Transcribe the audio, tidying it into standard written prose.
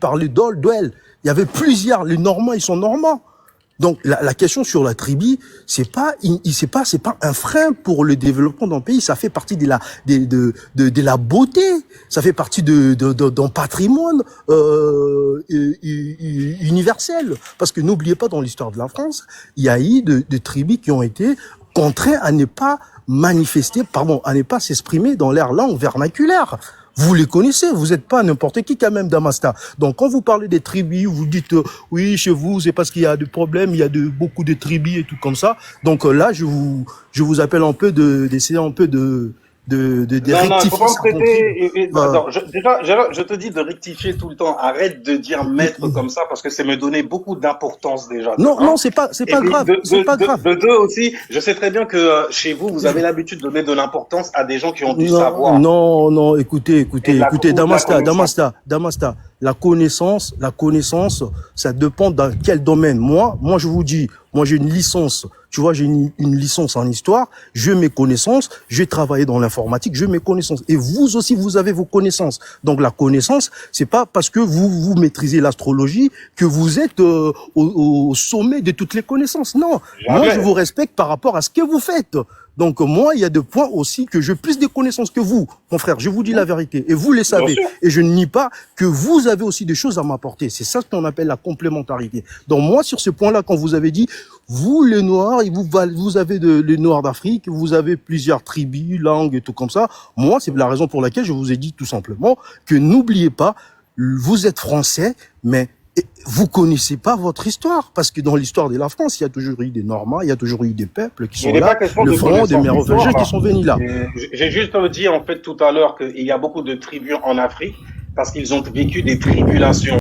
parlait d'Oldwell. Il y avait plusieurs. Les Normands, ils sont normands. Donc la question sur la tribu, c'est pas un frein pour le développement d'un pays. Ça fait partie de la beauté. Ça fait partie d'un patrimoine universel. Parce que n'oubliez pas, dans l'histoire de la France, il y a eu de tribus qui ont été contraints à ne pas à ne pas s'exprimer dans leur langue vernaculaire. Vous les connaissez, vous n'êtes pas n'importe qui quand même, Damastar. Donc quand vous parlez des tribus, vous dites oui, chez vous, c'est parce qu'il y a des problèmes, il y a beaucoup de tribus et tout comme ça. Donc là, je vous appelle un peu d'essayer un peu de Non, faut rectifier pas ça. me prêter. Attends, déjà, je te dis de rectifier tout le temps. Arrête de dire maître comme ça parce que c'est me donner beaucoup d'importance déjà. Non, c'est pas grave, c'est pas grave. De deux aussi, je sais très bien que chez vous, vous avez l'habitude de donner de l'importance à des gens qui ont du savoir. Non, écoutez, Damasta. La connaissance, ça dépend dans quel domaine. Moi, je vous dis, j'ai une licence. Tu vois, j'ai une licence en histoire. J'ai mes connaissances. J'ai travaillé dans l'informatique. J'ai mes connaissances. Et vous aussi, vous avez vos connaissances. Donc, la connaissance, c'est pas parce que vous maîtrisez l'astrologie que vous êtes au sommet de toutes les connaissances. Non. Jamais. Moi, je vous respecte par rapport à ce que vous faites. Donc, moi, il y a des points aussi que j'ai plus de connaissances que vous, mon frère. Je vous dis la vérité. Et vous le savez. Et je ne nie pas que vous avez aussi des choses à m'apporter. C'est ça qu'on appelle la complémentarité. Donc, moi, sur ce point-là, quand vous avez dit, vous, les Noirs, vous avez les Noirs d'Afrique, vous avez plusieurs tribus, langues et tout comme ça. Moi, c'est la raison pour laquelle je vous ai dit tout simplement que n'oubliez pas, vous êtes français, mais vous connaissez pas votre histoire, parce que dans l'histoire de la France, il y a toujours eu des Normands, il y a toujours eu des peuples qui sont là, le front des Mérovingiens qui sont venus là. J'ai juste dit en fait tout à l'heure qu'il y a beaucoup de tribus en Afrique parce qu'ils ont vécu des tribulations.